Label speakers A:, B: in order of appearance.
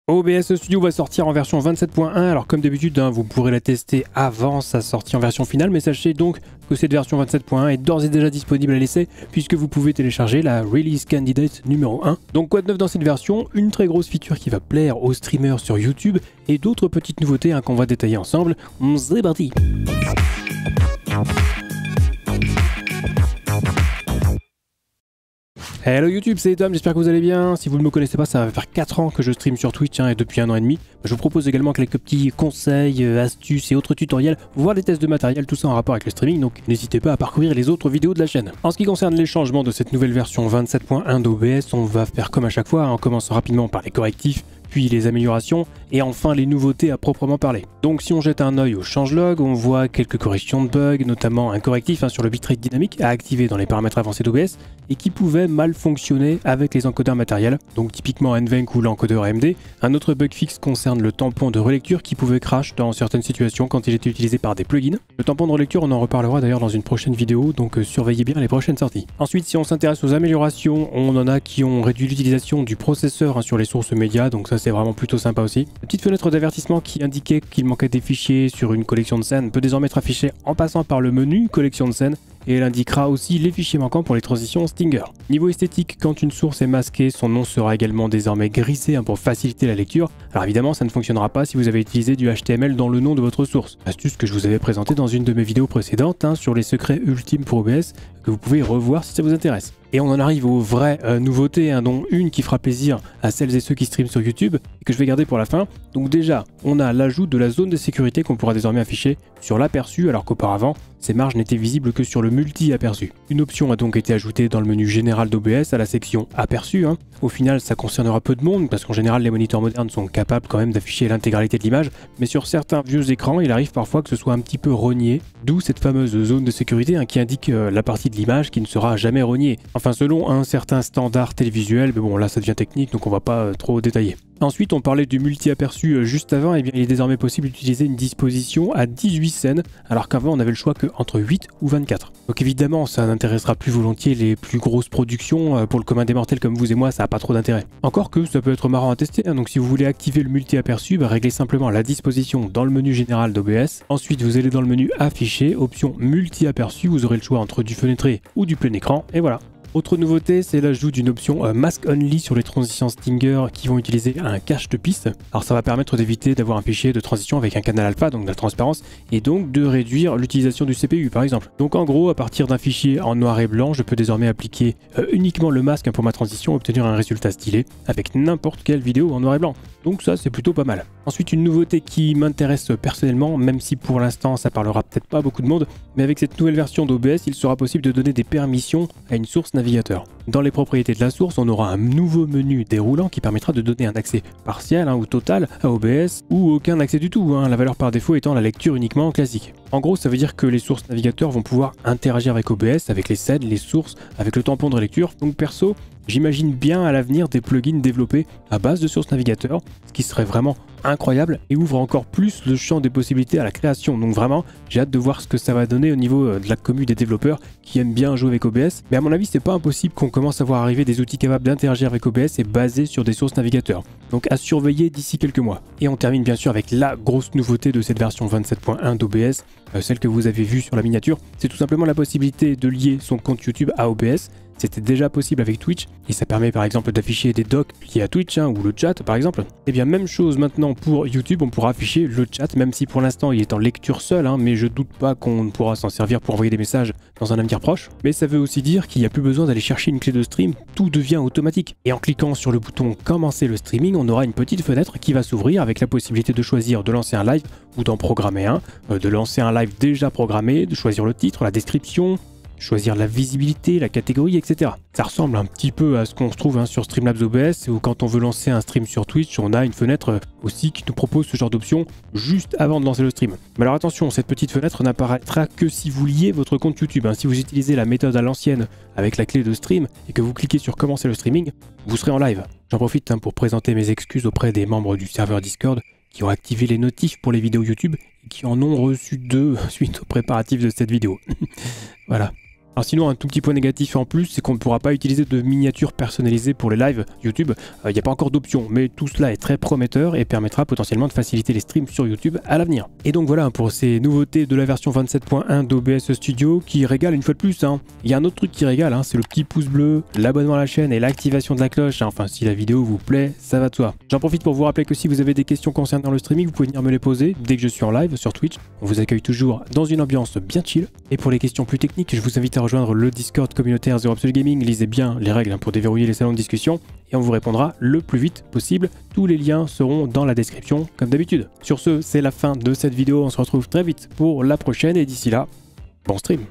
A: OBS Studio va sortir en version 27.1, alors comme d'habitude, vous pourrez la tester avant sa sortie en version finale, mais sachez donc que cette version 27.1 est d'ores et déjà disponible à l'essai, puisque vous pouvez télécharger la Release Candidate numéro 1. Donc quoi de neuf dans cette version? Une très grosse feature qui va plaire aux streamers sur YouTube, et d'autres petites nouveautés qu'on va détailler ensemble. C'est parti! Hello YouTube, c'est Tom, j'espère que vous allez bien. Si vous ne me connaissez pas, ça va faire 4 ans que je stream sur Twitch et depuis 1 an et demi. Je vous propose également quelques petits conseils, astuces et autres tutoriels, voire des tests de matériel, tout ça en rapport avec le streaming, donc n'hésitez pas à parcourir les autres vidéos de la chaîne. En ce qui concerne les changements de cette nouvelle version 27.1 d'OBS, on va faire comme à chaque fois, en commençant rapidement par les correctifs, puis les améliorations, et enfin les nouveautés à proprement parler. Donc si on jette un œil au changelog, on voit quelques corrections de bugs, notamment un correctif sur le bitrate dynamique à activer dans les paramètres avancés d'OBS, et qui pouvait mal fonctionner avec les encodeurs matériels, donc typiquement NVENC ou l'encodeur AMD. Un autre bug fixe concerne le tampon de relecture qui pouvait crash dans certaines situations quand il était utilisé par des plugins. Le tampon de relecture, on en reparlera d'ailleurs dans une prochaine vidéo, donc surveillez bien les prochaines sorties. Ensuite, si on s'intéresse aux améliorations, on en a qui ont réduit l'utilisation du processeur sur les sources médias, donc ça c'est vraiment plutôt sympa aussi. La petite fenêtre d'avertissement qui indiquait qu'il manquait des fichiers sur une collection de scènes peut désormais être affichée en passant par le menu collection de scènes, et elle indiquera aussi les fichiers manquants pour les transitions Stinger. Niveau esthétique, quand une source est masquée, son nom sera également désormais grisé pour faciliter la lecture. Alors évidemment, ça ne fonctionnera pas si vous avez utilisé du HTML dans le nom de votre source. Astuce que je vous avais présentée dans une de mes vidéos précédentes sur les secrets ultimes pour OBS, que vous pouvez revoir si ça vous intéresse. Et on en arrive aux vraies nouveautés, dont une qui fera plaisir à celles et ceux qui streament sur YouTube, et que je vais garder pour la fin. Donc déjà, on a l'ajout de la zone de sécurité qu'on pourra désormais afficher sur l'aperçu, alors qu'auparavant, ces marges n'étaient visibles que sur le multi-aperçu. Une option a donc été ajoutée dans le menu général d'OBS à la section aperçu. Au final, ça concernera peu de monde, parce qu'en général, les moniteurs modernes sont capables quand même d'afficher l'intégralité de l'image, mais sur certains vieux écrans, il arrive parfois que ce soit un petit peu rogné, d'où cette fameuse zone de sécurité qui indique la partie de l'image qui ne sera jamais rognée. Enfin, selon un certain standard télévisuel, mais bon, là ça devient technique, donc on va pas trop détailler. Ensuite, on parlait du multi-aperçu juste avant, et bien il est désormais possible d'utiliser une disposition à 18 scènes, alors qu'avant on avait le choix que entre 8 ou 24. Donc évidemment, ça n'intéressera plus volontiers les plus grosses productions, pour le commun des mortels comme vous et moi, ça n'a pas trop d'intérêt. Encore que ça peut être marrant à tester, donc si vous voulez activer le multi-aperçu, réglez simplement la disposition dans le menu général d'OBS. Ensuite, vous allez dans le menu afficher, option multi-aperçu, vous aurez le choix entre du fenêtré ou du plein écran, et voilà. Autre nouveauté, c'est l'ajout d'une option Mask Only sur les transitions Stinger qui vont utiliser un cache de piste. Alors ça va permettre d'éviter d'avoir un fichier de transition avec un canal alpha, donc de la transparence, et donc de réduire l'utilisation du CPU par exemple. Donc en gros, à partir d'un fichier en noir et blanc, je peux désormais appliquer uniquement le masque pour ma transition et obtenir un résultat stylé avec n'importe quelle vidéo en noir et blanc. Donc ça, c'est plutôt pas mal. Ensuite, une nouveauté qui m'intéresse personnellement, même si pour l'instant ça parlera peut-être pas à beaucoup de monde, mais avec cette nouvelle version d'OBS, il sera possible de donner des permissions à une source navigateur. Dans les propriétés de la source, on aura un nouveau menu déroulant qui permettra de donner un accès partiel ou total à OBS, ou aucun accès du tout, la valeur par défaut étant la lecture uniquement en classique. En gros, ça veut dire que les sources navigateurs vont pouvoir interagir avec OBS, avec les scènes, les sources, avec le tampon de lecture. Donc perso, j'imagine bien à l'avenir des plugins développés à base de sources navigateurs, ce qui serait vraiment incroyable et ouvre encore plus le champ des possibilités à la création. Donc vraiment, j'ai hâte de voir ce que ça va donner au niveau de la commu des développeurs qui aiment bien jouer avec OBS. Mais à mon avis, c'est pas impossible qu'on commence à voir arriver des outils capables d'interagir avec OBS et basés sur des sources navigateurs. Donc à surveiller d'ici quelques mois. Et on termine bien sûr avec la grosse nouveauté de cette version 27.1 d'OBS, celle que vous avez vue sur la miniature. C'est tout simplement la possibilité de lier son compte YouTube à OBS. C'était déjà possible avec Twitch, et ça permet par exemple d'afficher des docs liés à Twitch, ou le chat par exemple. Et bien même chose maintenant pour YouTube, on pourra afficher le chat, même si pour l'instant il est en lecture seule, mais je doute pas qu'on pourra s'en servir pour envoyer des messages dans un avenir proche. Mais ça veut aussi dire qu'il n'y a plus besoin d'aller chercher une clé de stream, tout devient automatique. Et en cliquant sur le bouton commencer le streaming, on aura une petite fenêtre qui va s'ouvrir avec la possibilité de choisir de lancer un live ou d'en programmer un, de lancer un live déjà programmé, de choisir le titre, la description, choisir la visibilité, la catégorie, etc. Ça ressemble un petit peu à ce qu'on se trouve sur Streamlabs OBS, où quand on veut lancer un stream sur Twitch, on a une fenêtre aussi qui nous propose ce genre d'option juste avant de lancer le stream. Mais alors attention, cette petite fenêtre n'apparaîtra que si vous liez votre compte YouTube. Si vous utilisez la méthode à l'ancienne avec la clé de stream et que vous cliquez sur commencer le streaming, vous serez en live. J'en profite pour présenter mes excuses auprès des membres du serveur Discord qui ont activé les notifs pour les vidéos YouTube et qui en ont reçu 2 suite aux préparatifs de cette vidéo. Voilà. Alors sinon, un tout petit point négatif en plus, c'est qu'on ne pourra pas utiliser de miniatures personnalisées pour les lives YouTube. Il n'y a pas encore d'option, mais tout cela est très prometteur et permettra potentiellement de faciliter les streams sur YouTube à l'avenir. Et donc voilà pour ces nouveautés de la version 27.1 d'OBS Studio qui régale une fois de plus. Il y a un autre truc qui régale, c'est le petit pouce bleu, l'abonnement à la chaîne et l'activation de la cloche. Enfin, si la vidéo vous plaît, ça va de soi. J'en profite pour vous rappeler que si vous avez des questions concernant le streaming, vous pouvez venir me les poser dès que je suis en live sur Twitch. On vous accueille toujours dans une ambiance bien chill. Et pour les questions plus techniques, je vous invite à rejoindre le Discord communautaire Zero Absolute Gaming. Lisez bien les règles pour déverrouiller les salons de discussion et on vous répondra le plus vite possible. Tous les liens seront dans la description comme d'habitude. Sur ce, c'est la fin de cette vidéo. On se retrouve très vite pour la prochaine et d'ici là, bon stream.